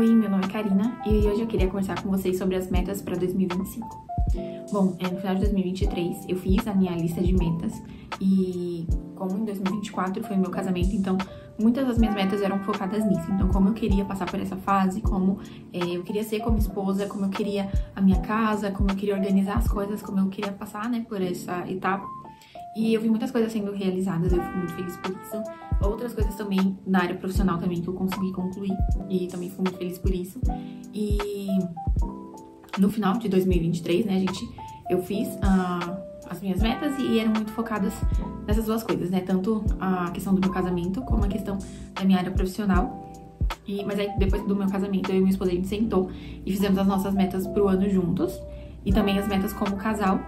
Oi, meu nome é Karina e hoje eu queria conversar com vocês sobre as metas para 2025. Bom, no final de 2023 eu fiz a minha lista de metas e como em 2024 foi o meu casamento, então muitas das minhas metas eram focadas nisso. Então como eu queria passar por essa fase, como eu queria ser como esposa, como eu queria a minha casa, como eu queria organizar as coisas, como eu queria passar, né, por essa etapa. E eu vi muitas coisas sendo realizadas, eu fico muito feliz por isso. Outras coisas também na área profissional também que eu consegui concluir e também fico muito feliz por isso. E no final de 2023, né, eu fiz as minhas metas e eram muito focadas nessas duas coisas, né? Tanto a questão do meu casamento como a questão da minha área profissional. Mas aí depois do meu casamento, eu e minha esposa, a gente sentou e fizemos as nossas metas pro ano juntos. E também as metas como casal.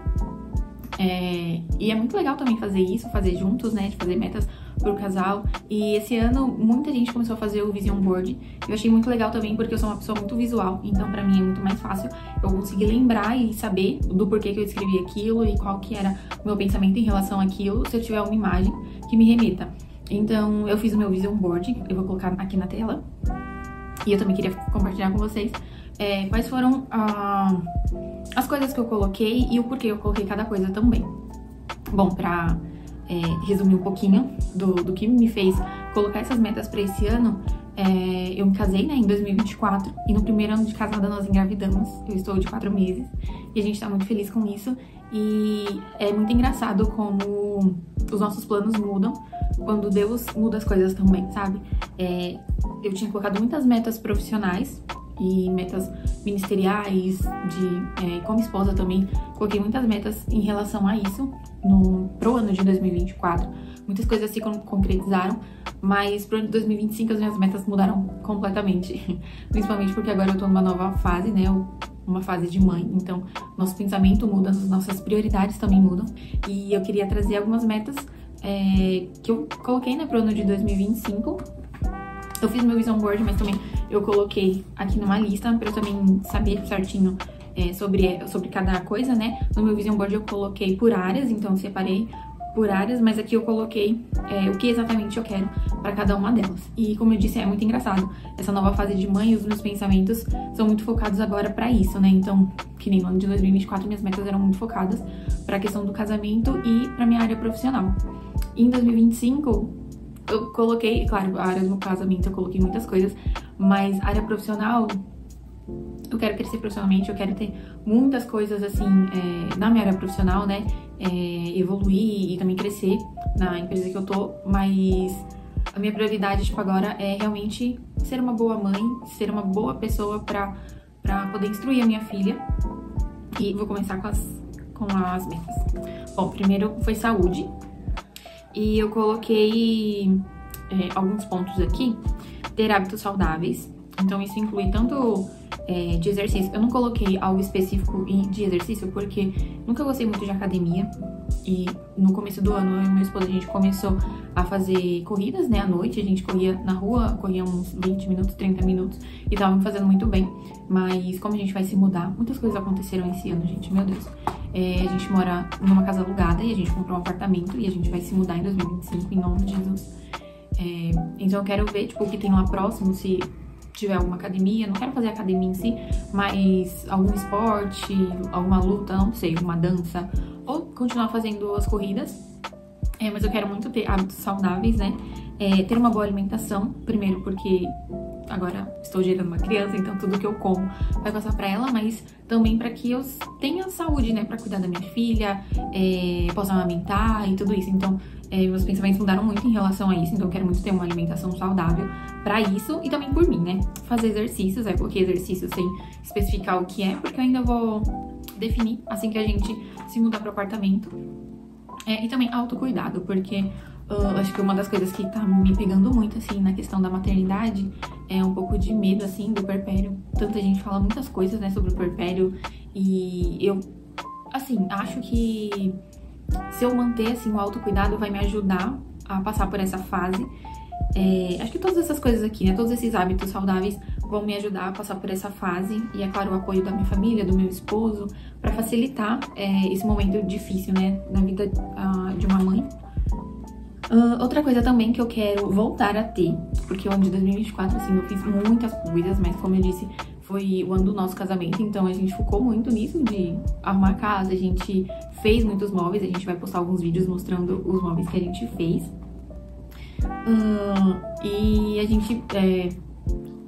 E é muito legal também fazer isso, fazer juntos, né, de fazer metas pro casal. E esse ano muita gente começou a fazer o Vision Board. Eu achei muito legal também porque eu sou uma pessoa muito visual, então pra mim é muito mais fácil eu conseguir lembrar e saber do porquê que eu escrevi aquilo e qual que era o meu pensamento em relação àquilo, se eu tiver uma imagem que me remeta. Então eu fiz o meu Vision Board, eu vou colocar aqui na tela. E eu também queria compartilhar com vocês quais foram as coisas que eu coloquei e o porquê eu coloquei cada coisa também. Bom, pra resumir um pouquinho do que me fez colocar essas metas pra esse ano, eu me casei, né, em 2024 e no primeiro ano de casada nós engravidamos. Eu estou de 4 meses e a gente tá muito feliz com isso. E é muito engraçado como os nossos planos mudam quando Deus muda as coisas também, sabe? Eu tinha colocado muitas metas profissionais e metas ministeriais, como esposa também, coloquei muitas metas em relação a isso pro ano de 2024. Muitas coisas se concretizaram, mas pro ano de 2025 as minhas metas mudaram completamente. Principalmente porque agora eu tô numa nova fase, né? Uma fase de mãe, então nosso pensamento muda, as nossas prioridades também mudam. E eu queria trazer algumas metas que eu coloquei, né, pro ano de 2025. Eu fiz meu Vision Board, mas também eu coloquei aqui numa lista pra eu também saber certinho sobre cada coisa, né? No meu Vision Board eu coloquei por áreas, então eu separei por áreas, mas aqui eu coloquei o que exatamente eu quero pra cada uma delas. E como eu disse, é muito engraçado. Essa nova fase de mãe, os meus pensamentos são muito focados agora pra isso, né? Então, que nem no ano de 2024, minhas metas eram muito focadas pra questão do casamento e pra minha área profissional. E em 2025... eu coloquei, claro, a área do meu casamento eu coloquei muitas coisas, mas a área profissional, eu quero crescer profissionalmente, eu quero ter muitas coisas assim, na minha área profissional, né, evoluir e também crescer na empresa que eu tô, mas a minha prioridade, tipo, agora é realmente ser uma boa mãe, ser uma boa pessoa pra poder instruir a minha filha. E vou começar com as metas. Bom, primeiro foi saúde. E eu coloquei alguns pontos aqui, ter hábitos saudáveis. Então isso inclui tanto de exercício. Eu não coloquei algo específico de exercício porque nunca gostei muito de academia. E no começo do ano, eu e meu esposo, a gente começou a fazer corridas, né, à noite. A gente corria na rua, corria uns 20 minutos, 30 minutos e tava me fazendo muito bem. Mas como a gente vai se mudar, muitas coisas aconteceram esse ano, gente, meu Deus. A gente mora numa casa alugada e a gente comprou um apartamento e a gente vai se mudar em 2025, em nome de Jesus. Então eu quero ver, tipo, o que tem lá próximo, se tiver alguma academia. Não quero fazer academia em si, mas algum esporte, alguma luta, não sei, uma dança, ou continuar fazendo as corridas. Mas eu quero muito ter hábitos saudáveis, né? Ter uma boa alimentação, primeiro porque agora estou gerando uma criança, então tudo que eu como vai passar pra ela, mas também pra que eu tenha saúde, né? Pra cuidar da minha filha, possa amamentar e tudo isso. Então, meus pensamentos mudaram muito em relação a isso, então eu quero muito ter uma alimentação saudável pra isso e também por mim, né? Fazer exercícios, eu coloquei exercícios sem especificar o que é, porque eu ainda vou definir assim que a gente se mudar pro apartamento. E também autocuidado, porque acho que uma das coisas que tá me pegando muito, assim, na questão da maternidade é um pouco de medo, assim, do puerpério. Tanta gente fala muitas coisas, né, sobre o puerpério e eu, assim, acho que se eu manter, assim, o autocuidado vai me ajudar a passar por essa fase. Acho que todas essas coisas aqui, né, todos esses hábitos saudáveis vão me ajudar a passar por essa fase e, é claro, o apoio da minha família, do meu esposo, pra facilitar esse momento difícil, né, na vida de uma mãe. Outra coisa também que eu quero voltar a ter, porque o ano de 2024, assim, eu fiz muitas coisas, mas como eu disse, foi o ano do nosso casamento, então a gente focou muito nisso, de arrumar a casa, a gente fez muitos móveis, a gente vai postar alguns vídeos mostrando os móveis que a gente fez. E a gente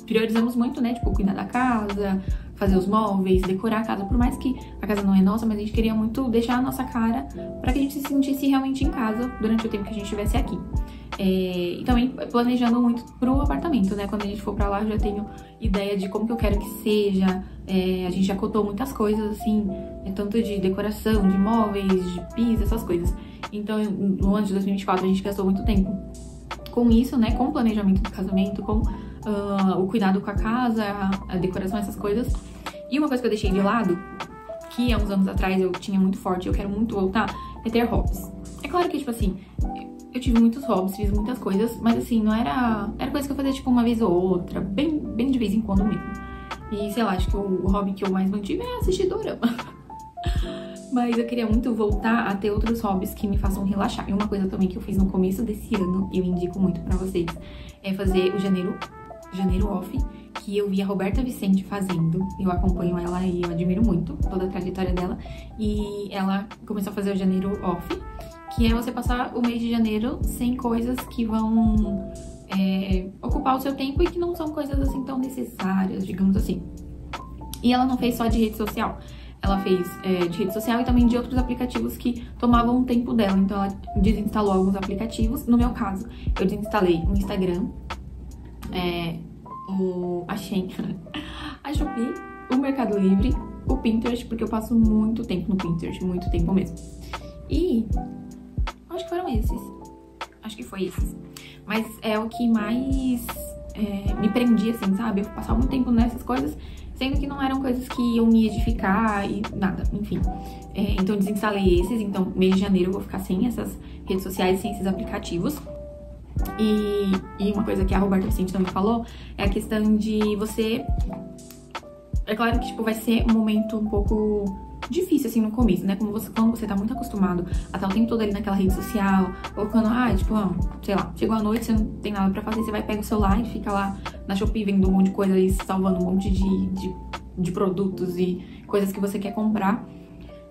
priorizamos muito, né, tipo, cuidar da casa, fazer os móveis, decorar a casa, por mais que a casa não é nossa, mas a gente queria muito deixar a nossa cara pra que a gente se sentisse realmente em casa durante o tempo que a gente estivesse aqui. E também planejando muito pro apartamento, né? Quando a gente for pra lá, eu já tenho ideia de como que eu quero que seja. A gente já cotou muitas coisas, assim, tanto de decoração, de móveis, de piso, essas coisas. Então, no ano de 2024, a gente gastou muito tempo com isso, né? Com o planejamento do casamento, com o cuidado com a casa, a decoração, essas coisas. E uma coisa que eu deixei de lado, que há uns anos atrás eu tinha muito forte, eu quero muito voltar, é ter hobbies. É claro que, tipo assim, eu tive muitos hobbies, fiz muitas coisas, mas assim, não era... Era coisa que eu fazia, tipo, uma vez ou outra, bem de vez em quando mesmo. E, sei lá, acho que o hobby que eu mais mantive é assistir dorama. Mas eu queria muito voltar a ter outros hobbies que me façam relaxar. E uma coisa também que eu fiz no começo desse ano, e eu indico muito pra vocês, é fazer o janeiro off, que eu vi a Roberta Vicente fazendo. Eu acompanho ela e eu admiro muito toda a trajetória dela. E ela começou a fazer o janeiro off, que é você passar o mês de janeiro sem coisas que vão ocupar o seu tempo e que não são coisas assim tão necessárias, digamos assim. E ela não fez só de rede social. Ela fez de rede social e também de outros aplicativos que tomavam o tempo dela. Então ela desinstalou alguns aplicativos. No meu caso, eu desinstalei o Instagram, a Shein, a Shopee, o Mercado Livre, o Pinterest, porque eu passo muito tempo no Pinterest, muito tempo mesmo. E acho que foram esses. Acho que foi esses. Mas é o que mais me prendia, assim, sabe? Eu passava muito tempo nessas coisas, sendo que não eram coisas que iam me edificar e nada, enfim. Então eu desinstalei esses, então mês de janeiro eu vou ficar sem essas redes sociais, sem esses aplicativos. E uma coisa que a Roberta Vicente também falou é a questão de você... É claro que, tipo, vai ser um momento um pouco difícil, assim, no começo, né? Quando você tá muito acostumado a estar o tempo todo ali naquela rede social, ou quando, tipo, sei lá, chegou a noite, você não tem nada pra fazer, você vai, pega o celular e fica lá na Shopee vendo um monte de coisa e salvando um monte de produtos e coisas que você quer comprar.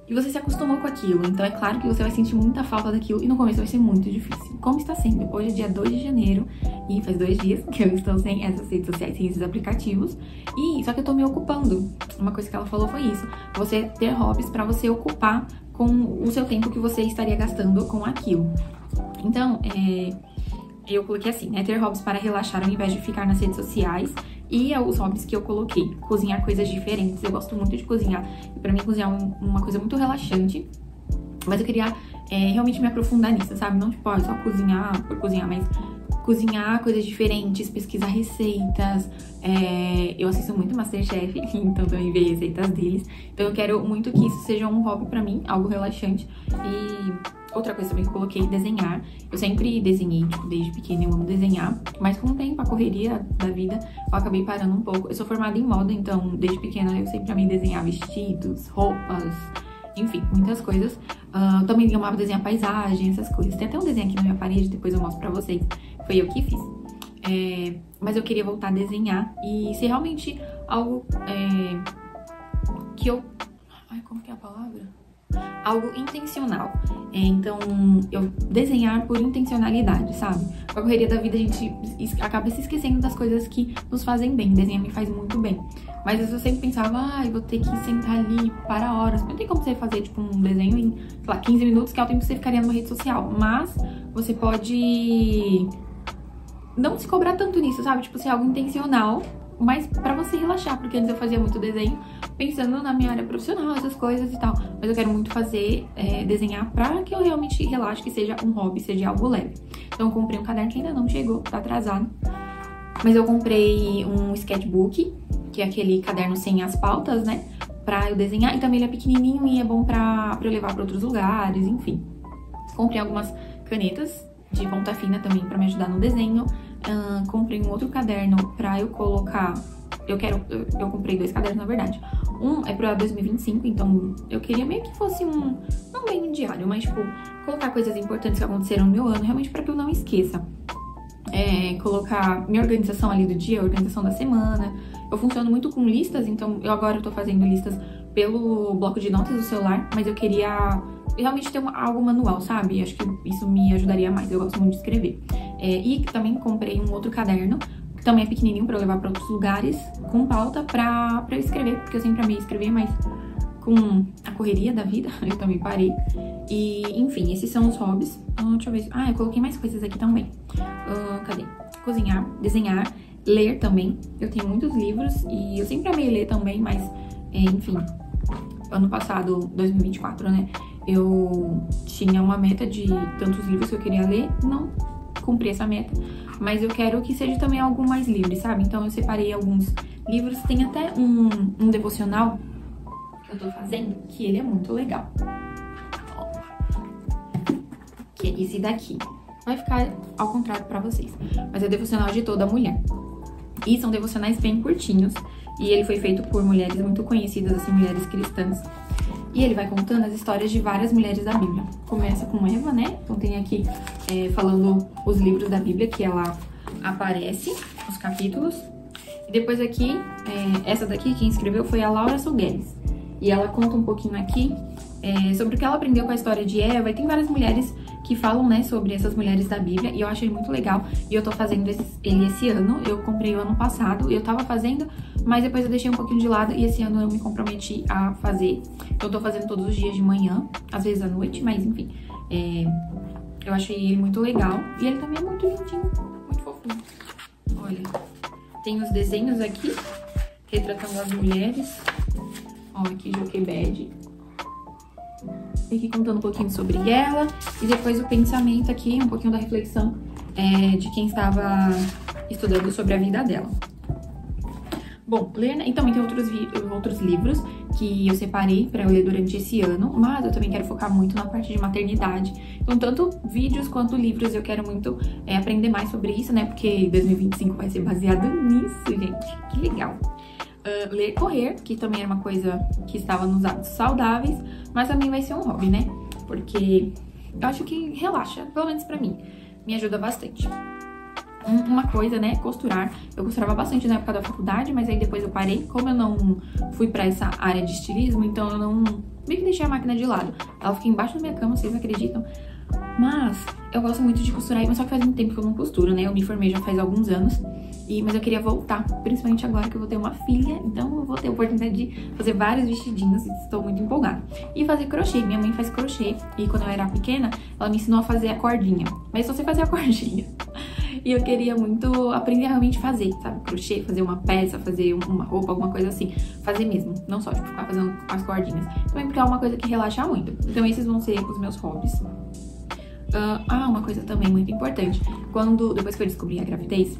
E você se acostumou com aquilo, então é claro que você vai sentir muita falta daquilo e no começo vai ser muito difícil. Como está sendo? Hoje é dia 2 de janeiro e faz 2 dias que eu estou sem essas redes sociais, sem esses aplicativos. E só que eu tô me ocupando. Uma coisa que ela falou foi isso. Você ter hobbies pra você ocupar com o seu tempo que você estaria gastando com aquilo. Então, eu coloquei assim, né? Ter hobbies para relaxar ao invés de ficar nas redes sociais. E os hobbies que eu coloquei, cozinhar coisas diferentes. Eu gosto muito de cozinhar. E pra mim, cozinhar é uma coisa muito relaxante. Mas eu queria realmente me aprofundar nisso, sabe? Não, tipo, só cozinhar por cozinhar, mas cozinhar coisas diferentes, pesquisar receitas. Eu assisto muito Masterchef, então também vejo receitas deles. Então eu quero muito que isso seja um hobby pra mim, algo relaxante. E outra coisa também que eu coloquei, desenhar. Eu sempre desenhei, tipo, desde pequena eu amo desenhar. Mas com o tempo, a correria da vida, eu acabei parando um pouco. Eu sou formada em moda, então desde pequena eu sempre amei desenhar vestidos, roupas, enfim, muitas coisas. Também amava desenhar paisagem, essas coisas. Tem até um desenho aqui na minha parede, depois eu mostro pra vocês. Foi eu que fiz. Mas eu queria voltar a desenhar e ser realmente algo que eu... Ai, como que é a palavra? Algo intencional. Então, eu desenhar por intencionalidade, sabe? Com a correria da vida, a gente acaba se esquecendo das coisas que nos fazem bem. Desenhar me faz muito bem. Mas eu sempre pensava, vou ter que sentar ali para horas. Não tem como você fazer, tipo, um desenho em, sei lá, 15 minutos, que é o tempo que você ficaria numa rede social. Mas você pode não se cobrar tanto nisso, sabe? Tipo, ser algo intencional, mas pra você relaxar, porque antes eu fazia muito desenho pensando na minha área profissional, essas coisas e tal. Mas eu quero muito fazer, desenhar pra que eu realmente relaxe, que seja um hobby, seja algo leve. Então eu comprei um caderno que ainda não chegou, tá atrasado. Mas eu comprei um sketchbook, que é aquele caderno sem as pautas, né? Pra eu desenhar. E também ele é pequenininho e é bom pra eu levar pra outros lugares, enfim. Comprei algumas canetas de ponta fina também pra me ajudar no desenho. Comprei um outro caderno pra eu colocar eu comprei 2 cadernos, na verdade. Um é pra 2025, então eu queria meio que fosse não bem um diário, mas tipo, colocar coisas importantes que aconteceram no meu ano, realmente pra que eu não esqueça. Colocar minha organização ali do dia, a organização da semana. Eu funciono muito com listas, então agora eu tô fazendo listas pelo bloco de notas do celular, mas eu queria realmente ter algo manual, sabe? Acho que isso me ajudaria mais, eu gosto muito de escrever. E também comprei um outro caderno, que também é pequenininho pra eu levar pra outros lugares, com pauta pra eu escrever, porque eu sempre amei escrever, mas com a correria da vida, eu também parei. E, enfim, esses são os hobbies. Deixa eu ver. Eu coloquei mais coisas aqui também. Cadê? Cozinhar, desenhar, ler também. Eu tenho muitos livros e eu sempre amei ler também, mas, enfim, ano passado, 2024, né? Eu tinha uma meta de tantos livros que eu queria ler, não cumpri essa meta, mas eu quero que seja também algo mais livre, sabe? Então eu separei alguns livros, tem até um devocional que eu tô fazendo, que ele é muito legal. Que é esse daqui. Vai ficar ao contrário pra vocês, mas é devocional de toda mulher. E são devocionais bem curtinhos, e ele foi feito por mulheres muito conhecidas, assim, mulheres cristãs. E ele vai contando as histórias de várias mulheres da Bíblia. Começa com Eva, né? Então tem aqui falando os livros da Bíblia que ela aparece, os capítulos. E depois aqui, essa daqui, quem escreveu foi a Laura Sogueres. E ela conta um pouquinho aqui sobre o que ela aprendeu com a história de Eva. E tem várias mulheres que falam, né, sobre essas mulheres da Bíblia. E eu achei muito legal. E eu tô fazendo ele esse ano. Eu comprei o ano passado e eu tava fazendo, mas depois eu deixei um pouquinho de lado. E esse ano eu me comprometi a fazer. Eu tô fazendo todos os dias de manhã, às vezes à noite, mas enfim. Eu achei ele muito legal. E ele também é muito lindinho, muito fofinho. Olha, tem os desenhos aqui, retratando as mulheres. Olha aqui, Joquebed. Aqui contando um pouquinho sobre ela. E depois o pensamento aqui, um pouquinho da reflexão de quem estava estudando sobre a vida dela. Bom, ler, né? E também tem outros livros que eu separei para eu ler durante esse ano, mas eu também quero focar muito na parte de maternidade. Então, tanto vídeos quanto livros, eu quero muito aprender mais sobre isso, né? Porque 2025 vai ser baseado nisso, gente. Que legal! Ler, correr, que também era uma coisa que estava nos hábitos saudáveis, mas também vai ser um hobby, né? Porque eu acho que relaxa, pelo menos pra mim, me ajuda bastante. Uma coisa, né, costurar. Eu costurava bastante na época da faculdade, mas aí depois eu parei. Como eu não fui pra essa área de estilismo, então eu não... meio que deixei a máquina de lado. Ela fica embaixo da minha cama, vocês acreditam? Mas eu gosto muito de costurar, mas só que faz muito tempo que eu não costuro, né? Eu me formei já faz alguns anos, mas eu queria voltar, principalmente agora que eu vou ter uma filha, então eu vou ter a oportunidade de fazer vários vestidinhos e estou muito empolgada. E fazer crochê, minha mãe faz crochê, e quando eu era pequena, ela me ensinou a fazer a cordinha, mas só sei fazer a cordinha. E eu queria muito aprender a realmente fazer, sabe? Crochê, fazer uma peça, fazer uma roupa, alguma coisa assim. Fazer mesmo, não só, tipo, ficar fazendo as cordinhas. Também porque é uma coisa que relaxa muito. Então esses vão ser os meus hobbies. Uma coisa também muito importante. Depois que eu descobri a gravidez,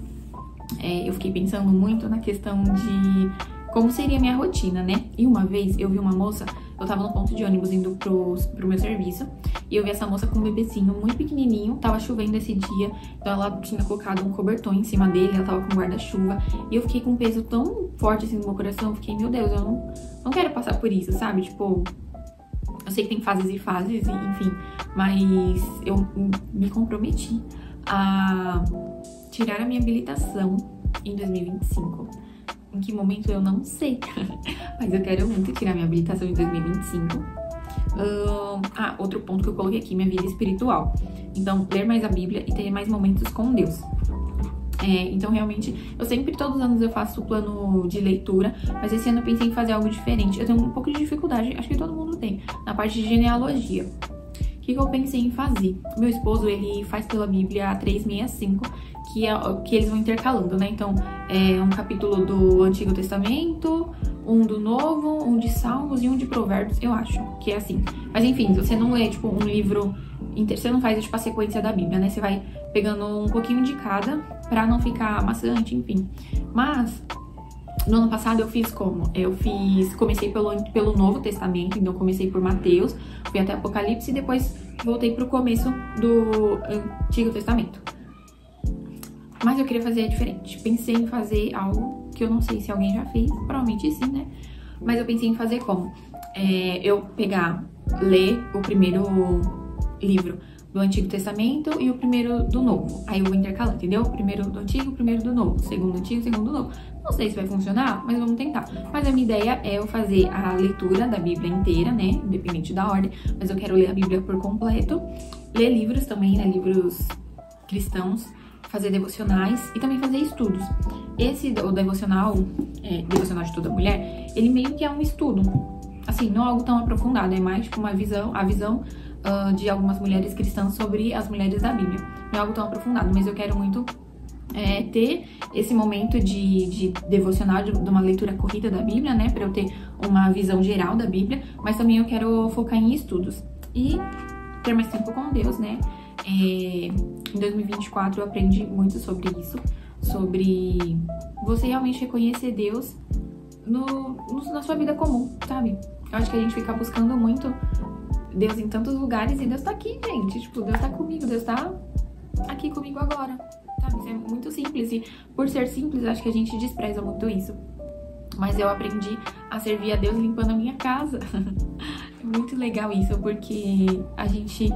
eu fiquei pensando muito na questão de como seria a minha rotina, né? E uma vez eu vi uma moça, eu tava no ponto de ônibus indo pro meu serviço, e eu vi essa moça com um bebezinho muito pequenininho, tava chovendo esse dia, então ela tinha colocado um cobertor em cima dele, ela tava com guarda-chuva, e eu fiquei com um peso tão forte assim no meu coração, eu fiquei, meu Deus, eu não quero passar por isso, sabe? Tipo, eu sei que tem fases e fases, enfim, mas eu me comprometi a tirar a minha habilitação em 2025. Em que momento eu não sei, mas eu quero muito tirar minha habilitação em 2025. Outro ponto que eu coloquei aqui, minha vida espiritual. Então, ler mais a Bíblia e ter mais momentos com Deus. Então, realmente, todos os anos eu faço o plano de leitura, mas esse ano eu pensei em fazer algo diferente. Eu tenho um pouco de dificuldade, acho que todo mundo tem, na parte de genealogia. O que eu pensei em fazer? Meu esposo, ele faz pela Bíblia 365, que eles vão intercalando, né? Então, um capítulo do Antigo Testamento, um do Novo, um de Salmos e um de Provérbios, eu acho que é assim. Mas enfim, você não lê, tipo, um livro inteiro, você não faz, tipo, a sequência da Bíblia, né? Você vai pegando um pouquinho de cada pra não ficar maçante, enfim. Mas no ano passado eu fiz como? Comecei pelo Novo Testamento, então comecei por Mateus, fui até Apocalipse e depois voltei pro começo do Antigo Testamento. Mas eu queria fazer diferente. Pensei em fazer algo que eu não sei se alguém já fez, provavelmente sim, né? Mas eu pensei em fazer como? Eu ler o primeiro livro do Antigo Testamento e o primeiro do Novo. Aí eu vou intercalar, entendeu? O primeiro do Antigo, o primeiro do Novo. Segundo do Antigo, segundo do Novo. Não sei se vai funcionar, mas vamos tentar. Mas a minha ideia é eu fazer a leitura da Bíblia inteira, né? Independente da ordem. Mas eu quero ler a Bíblia por completo. Ler livros também, né? Livros cristãos. Fazer devocionais e também fazer estudos. O devocional de toda mulher, ele meio que é um estudo. Assim, não é algo tão aprofundado. É mais tipo a visão de algumas mulheres cristãs sobre as mulheres da Bíblia. Não é algo tão aprofundado, mas eu quero muito ter esse momento de devocional, de uma leitura corrida da Bíblia, né? Pra eu ter uma visão geral da Bíblia, mas também eu quero focar em estudos. E ter mais tempo com Deus, né? Em 2024 eu aprendi muito sobre isso, sobre você realmente reconhecer Deus na sua vida comum, sabe? Eu acho que a gente fica buscando muito Deus em tantos lugares e Deus tá aqui, gente. Tipo, Deus tá comigo, Deus tá aqui comigo agora, sabe? Isso é muito simples e por ser simples, eu acho que a gente despreza muito isso. Mas eu aprendi a servir a Deus limpando a minha casa. É muito legal isso, porque a gente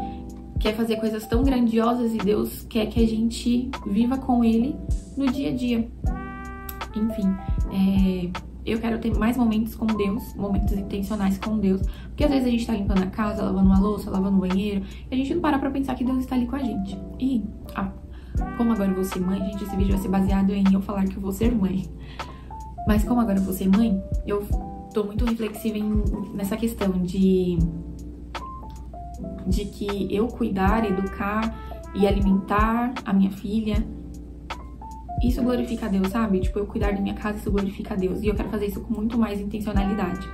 quer fazer coisas tão grandiosas e Deus quer que a gente viva com Ele no dia a dia. Enfim, eu quero ter mais momentos com Deus, momentos intencionais com Deus, porque às vezes a gente tá limpando a casa, lavando uma louça, lavando o banheiro, e a gente não para pra pensar que Deus está ali com a gente. E, como agora eu vou ser mãe, gente, esse vídeo vai ser baseado em eu falar que eu vou ser mãe. Mas como agora eu vou ser mãe, eu tô muito reflexiva nessa questão de que eu cuidar, educar e alimentar a minha filha, isso glorifica a Deus, sabe? Tipo, eu cuidar da minha casa, isso glorifica a Deus. E eu quero fazer isso com muito mais intencionalidade.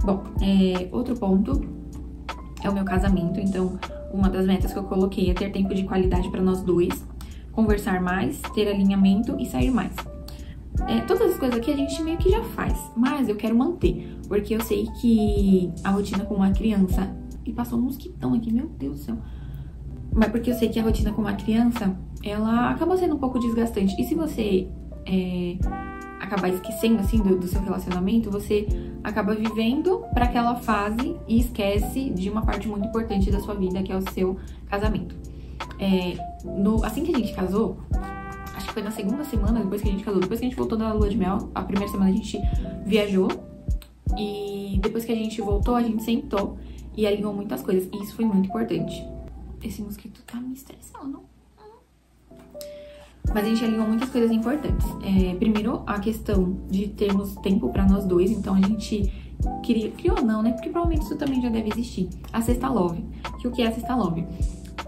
Bom, outro ponto é o meu casamento. Então, uma das metas que eu coloquei é ter tempo de qualidade para nós dois, conversar mais, ter alinhamento e sair mais. Todas as coisas aqui a gente meio que já faz, mas eu quero manter, porque eu sei que a rotina com uma criança... E passou um mosquitão aqui, meu Deus do céu. Mas porque eu sei que a rotina com uma criança, ela acaba sendo um pouco desgastante. E se você acabar esquecendo, assim, do seu relacionamento, você acaba vivendo para aquela fase e esquece de uma parte muito importante da sua vida, que é o seu casamento. Assim que a gente casou, acho que foi na segunda semana depois que a gente casou, depois que a gente voltou da lua de mel, a primeira semana a gente viajou. E depois que a gente voltou, a gente sentou e alinhou muitas coisas. E isso foi muito importante. Esse mosquito tá me estressando. Mas a gente alinhou muitas coisas importantes. Primeiro, a questão de termos tempo pra nós dois. Então, a gente criou não, né? Porque provavelmente isso também já deve existir. A Sexta Love. Que o que é a Sexta Love?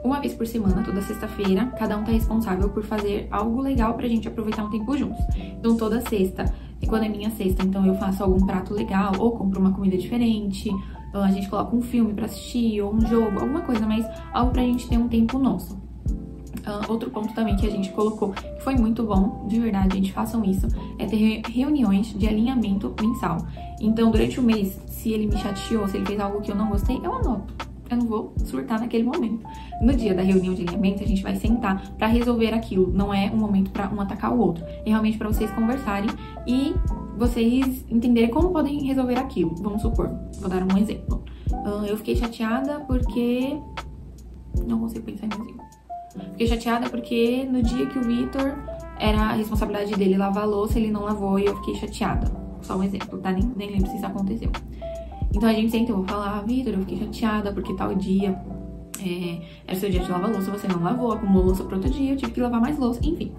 Uma vez por semana, toda sexta-feira, cada um tá responsável por fazer algo legal pra gente aproveitar um tempo juntos. Então, toda sexta, quando é minha sexta, então eu faço algum prato legal, ou compro uma comida diferente, a gente coloca um filme pra assistir, ou um jogo, alguma coisa, mas algo pra gente ter um tempo nosso. Outro ponto também que a gente colocou, que foi muito bom, de verdade, gente, façam isso, é ter reuniões de alinhamento mensal. Então, durante o mês, se ele me chateou, se ele fez algo que eu não gostei, eu anoto. Eu não vou surtar naquele momento. No dia da reunião de alinhamento, a gente vai sentar pra resolver aquilo. Não é um momento pra um atacar o outro. É realmente pra vocês conversarem e vocês entenderem como podem resolver aquilo. Vamos supor, vou dar um exemplo. Eu fiquei chateada porque... Não consigo pensar em um exemplo. Fiquei chateada porque no dia que o Vitor era a responsabilidade dele lavar a louça, ele não lavou e eu fiquei chateada. Só um exemplo, tá? Nem lembro se isso aconteceu. Então a gente senta, eu vou falar, Vitor, eu fiquei chateada porque tal dia era seu dia de lavar louça, você não lavou, acumulou louça pro outro dia, eu tive que lavar mais louça, enfim.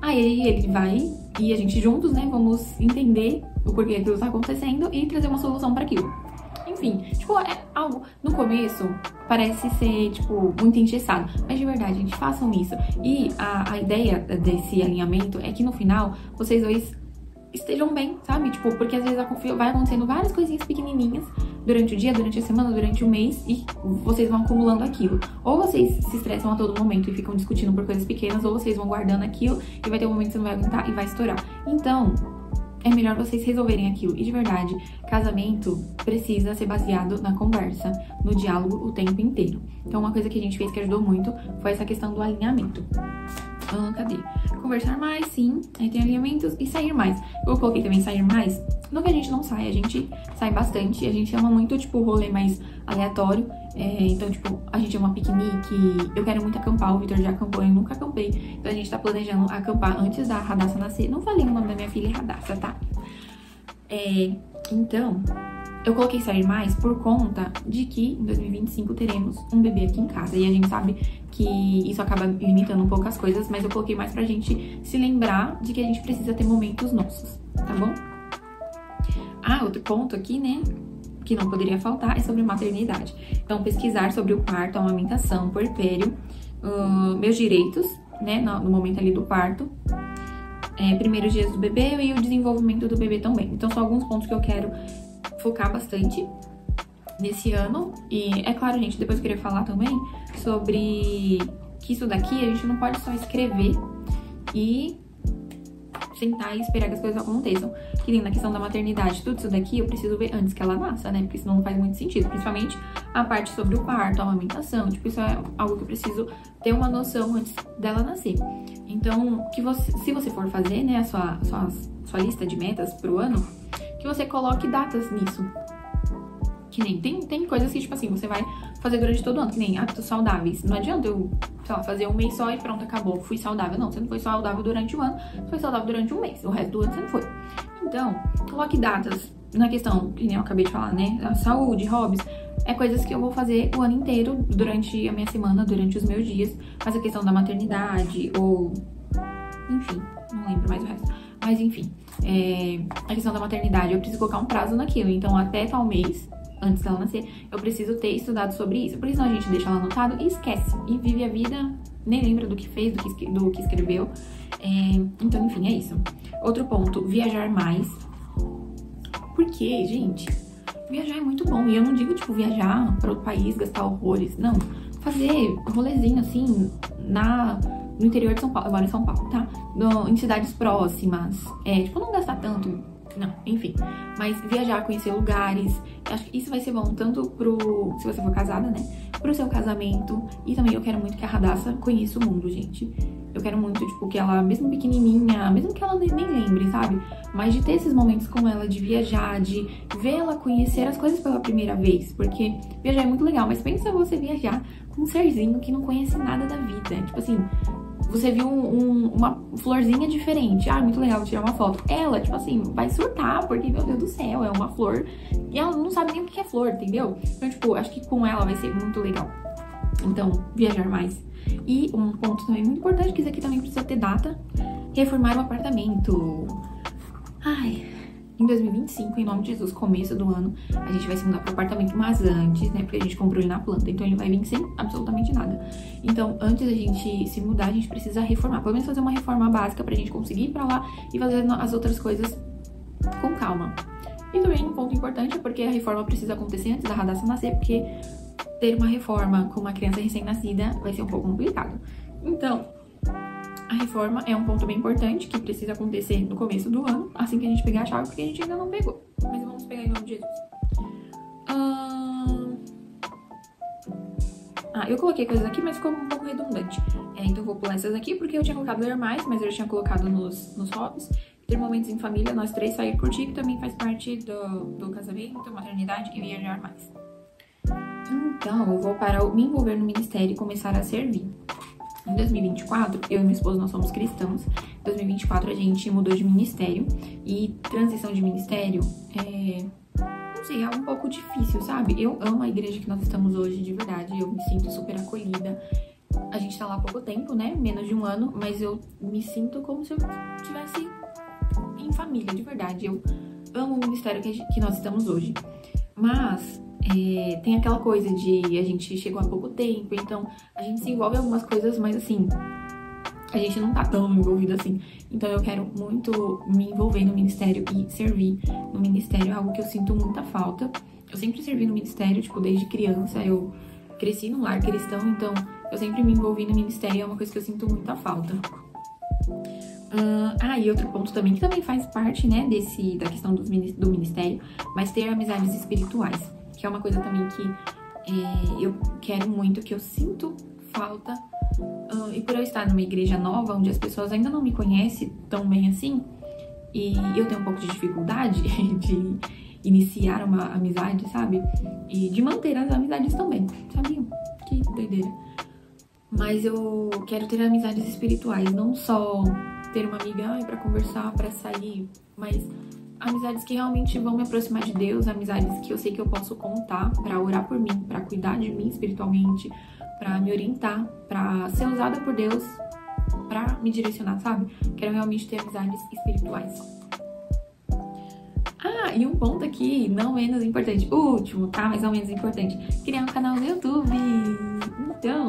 Aí ele vai e a gente juntos, né, vamos entender o porquê aquilo tá acontecendo e trazer uma solução pra aquilo. Enfim, tipo, é algo, no começo, parece ser, tipo, muito engessado. Mas de verdade, gente, façam isso. E a ideia desse alinhamento é que no final, vocês dois estejam bem, sabe? Tipo, porque às vezes vai acontecendo várias coisinhas pequenininhas durante o dia, durante a semana, durante o mês e vocês vão acumulando aquilo. Ou vocês se estressam a todo momento e ficam discutindo por coisas pequenas, ou vocês vão guardando aquilo e vai ter um momento que você não vai aguentar e vai estourar. Então, é melhor vocês resolverem aquilo. E de verdade, casamento precisa ser baseado na conversa, no diálogo o tempo inteiro. Então, uma coisa que a gente fez que ajudou muito foi essa questão do alinhamento. Cadê? Conversar mais, sim. Aí tem alinhamentos e sair mais. Eu coloquei também sair mais. Não que a gente não saia, a gente sai bastante. A gente ama muito, tipo, rolê mais aleatório. Então, tipo, a gente ama piquenique. Eu quero muito acampar. O Vitor já acampou, eu nunca acampei. Então, a gente tá planejando acampar antes da Radassa nascer. Não falei o nome da minha filha, Radassa, tá? Então, eu coloquei sair mais por conta de que em 2025 teremos um bebê aqui em casa. E a gente sabe que isso acaba limitando um pouco as coisas, mas eu coloquei mais pra gente se lembrar de que a gente precisa ter momentos nossos, tá bom? Outro ponto aqui, né, que não poderia faltar é sobre maternidade. Então, pesquisar sobre o parto, a amamentação, puerpério, meus direitos, né, no momento ali do parto, primeiros dias do bebê e o desenvolvimento do bebê também. Então, são alguns pontos que eu quero focar bastante nesse ano. E é claro, gente, depois eu queria falar também sobre que isso daqui a gente não pode só escrever e sentar e esperar que as coisas aconteçam. Que nem na questão da maternidade, tudo isso daqui eu preciso ver antes que ela nasça, né? Porque senão não faz muito sentido. Principalmente a parte sobre o parto, a amamentação. Tipo, isso é algo que eu preciso ter uma noção antes dela nascer. Então, se você for fazer, né, a sua lista de metas pro ano, que você coloque datas nisso. Que nem, tem coisas que, tipo assim, você vai fazer durante todo o ano, que nem hábitos saudáveis. Não adianta eu, sei lá, fazer um mês só e pronto, acabou, fui saudável. Não, você não foi saudável durante o ano, você foi saudável durante um mês, o resto do ano você não foi. Então, coloque datas na questão, que nem eu acabei de falar, né, a saúde, hobbies, coisas que eu vou fazer o ano inteiro, durante a minha semana, durante os meus dias. Mas a questão da maternidade, ou, enfim, não lembro mais o resto. Mas, enfim, a questão da maternidade, eu preciso colocar um prazo naquilo. Então, até tal mês, antes dela nascer, eu preciso ter estudado sobre isso. Por isso, a gente deixa lá anotado e esquece. E vive a vida, nem lembra do que fez, do que escreveu. Então, enfim, é isso. Outro ponto, viajar mais. Porque, gente, viajar é muito bom. E eu não digo, tipo, viajar para outro país, gastar horrores. Não, fazer rolezinho, assim, no interior de São Paulo. Eu moro em São Paulo, tá? Em cidades próximas. Tipo, não gastar tanto. Não, enfim. Mas viajar, conhecer lugares. Acho que isso vai ser bom tanto se você for casada, né? Pro seu casamento. E também eu quero muito que a Radassa conheça o mundo, gente. Eu quero muito, tipo, que ela, mesmo pequenininha, mesmo que ela nem lembre, sabe? Mas de ter esses momentos com ela, de viajar, de ver ela conhecer as coisas pela primeira vez. Porque viajar é muito legal, mas pensa você viajar com um serzinho que não conhece nada da vida. Tipo assim, você viu uma florzinha diferente. Muito legal, vou tirar uma foto. Ela, tipo assim, vai surtar, porque, meu Deus do céu, é uma flor. E ela não sabe nem o que é flor, entendeu? Então, tipo, acho que com ela vai ser muito legal. Então, viajar mais. E um ponto também muito importante, que isso aqui também precisa ter data. Reformar o apartamento. Em 2025, em nome de Jesus, começo do ano, a gente vai se mudar pro apartamento, mas antes, né, porque a gente comprou ele na planta, então ele vai vir sem absolutamente nada. Então, antes da gente se mudar, a gente precisa reformar, pelo menos fazer uma reforma básica pra gente conseguir ir pra lá e fazer as outras coisas com calma. E também um ponto importante é porque a reforma precisa acontecer antes da Radassa nascer, porque ter uma reforma com uma criança recém-nascida vai ser um pouco complicado. Então, a reforma é um ponto bem importante que precisa acontecer no começo do ano, assim que a gente pegar a chave, porque a gente ainda não pegou. Mas vamos pegar em nome de Jesus. Eu coloquei coisas aqui, mas ficou um pouco redundante. Então eu vou pular essas aqui, porque eu tinha colocado ler mais, mas eu já tinha colocado nos hobbies. Ter momentos em família, nós três, sair curtir, que também faz parte do casamento, maternidade e viajar mais. Então, eu vou para me envolver no ministério e começar a servir. Em 2024, eu e minha esposa, nós somos cristãos. Em 2024, a gente mudou de ministério. E transição de ministério não sei, é um pouco difícil, sabe? Eu amo a igreja que nós estamos hoje, de verdade. Eu me sinto super acolhida. A gente tá lá há pouco tempo, né? Menos de um ano. Mas eu me sinto como se eu estivesse em família, de verdade. Eu amo o ministério que nós estamos hoje. Mas tem aquela coisa de a gente chegou há pouco tempo, então a gente se envolve em algumas coisas, mas assim, a gente não tá tão envolvido assim. Então eu quero muito me envolver no ministério e servir no ministério, é algo que eu sinto muita falta. Eu sempre servi no ministério, tipo, desde criança, eu cresci num lar cristão, então eu sempre me envolvi no ministério, é uma coisa que eu sinto muita falta. E outro ponto também, que também faz parte, né, da questão do ministério, mas ter amizades espirituais, que é uma coisa também que eu quero muito, que eu sinto falta E por eu estar numa igreja nova, onde as pessoas ainda não me conhecem tão bem assim, e eu tenho um pouco de dificuldade de iniciar uma amizade, sabe? E de manter as amizades também, sabiam? Que doideira. Mas eu quero ter amizades espirituais, não só ter uma amiga pra conversar, pra sair, mas amizades que realmente vão me aproximar de Deus, amizades que eu sei que eu posso contar pra orar por mim, pra cuidar de mim espiritualmente, pra me orientar, pra ser usada por Deus, pra me direcionar, sabe? Quero realmente ter amizades espirituais. Ah, e um ponto aqui, não menos importante, último, tá? Mas não menos importante, criar um canal no YouTube. Então,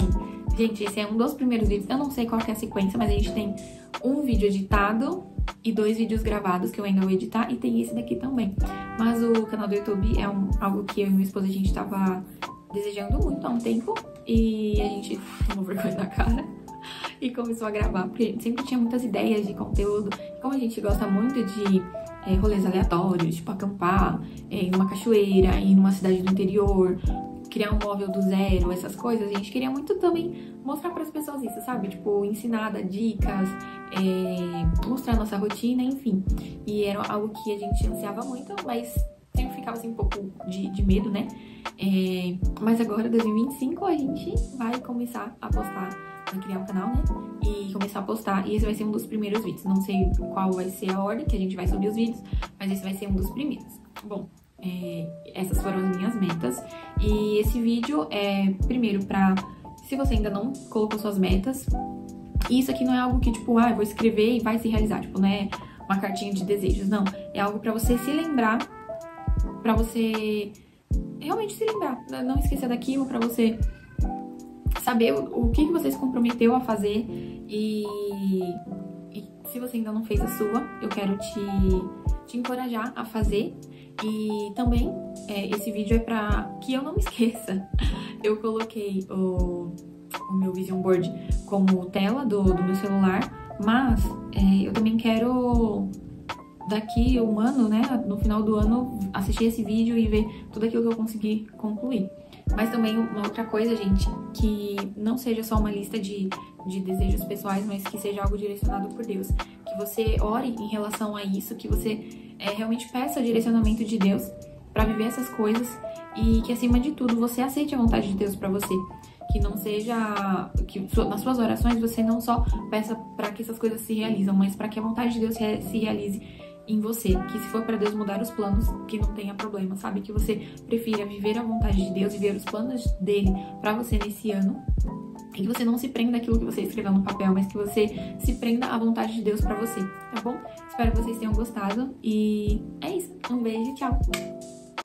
gente, esse é um dos primeiros vídeos, eu não sei qual que é a sequência, mas a gente tem um vídeo editado e 2 vídeos gravados que eu ainda vou editar, e tem esse daqui também. Mas o canal do YouTube é algo que eu e minha esposa, a gente tava desejando muito há um tempo, e a gente tomou vergonha na cara e começou a gravar, porque a gente sempre tinha muitas ideias de conteúdo. Como a gente gosta muito de rolês aleatórios, tipo acampar em uma cachoeira, em uma cidade do interior, criar um móvel do zero, essas coisas, a gente queria muito também mostrar para as pessoas isso, sabe? Tipo, ensinar, dar dicas, mostrar nossa rotina, enfim. E era algo que a gente ansiava muito, mas sempre ficava assim um pouco de medo, né? Mas agora, 2025, a gente vai começar a postar, vai criar um canal, né? E começar a postar. E esse vai ser um dos primeiros vídeos. Não sei qual vai ser a ordem que a gente vai subir os vídeos, mas esse vai ser um dos primeiros. Bom, essas foram as minhas metas. E esse vídeo é, primeiro, pra... se você ainda não colocou suas metas, e isso aqui não é algo que, tipo, eu vou escrever e vai se realizar. Tipo, não é uma cartinha de desejos, não. É algo pra você se lembrar, pra você realmente se lembrar, não esquecer daquilo, pra você saber o que você se comprometeu a fazer. E se você ainda não fez a sua, eu quero te encorajar a fazer. E também, esse vídeo é pra que eu não me esqueça. Eu coloquei o meu Vision Board como tela do meu celular, mas eu também quero, daqui um ano, né, no final do ano, assistir esse vídeo e ver tudo aquilo que eu consegui concluir. Mas também uma outra coisa, gente, que não seja só uma lista de desejos pessoais, mas que seja algo direcionado por Deus. Que você ore em relação a isso, que você realmente peça o direcionamento de Deus pra viver essas coisas, e que, acima de tudo, você aceite a vontade de Deus pra você. Que não seja... que nas suas orações você não só peça pra que essas coisas se realizam, mas pra que a vontade de Deus se realize em você. Que se for pra Deus mudar os planos, que não tenha problema, sabe? Que você prefira viver a vontade de Deus, viver os planos dele pra você nesse ano. E que você não se prenda àquilo que você escreveu no papel, mas que você se prenda à vontade de Deus pra você, tá bom? Espero que vocês tenham gostado e é isso. Um beijo, tchau!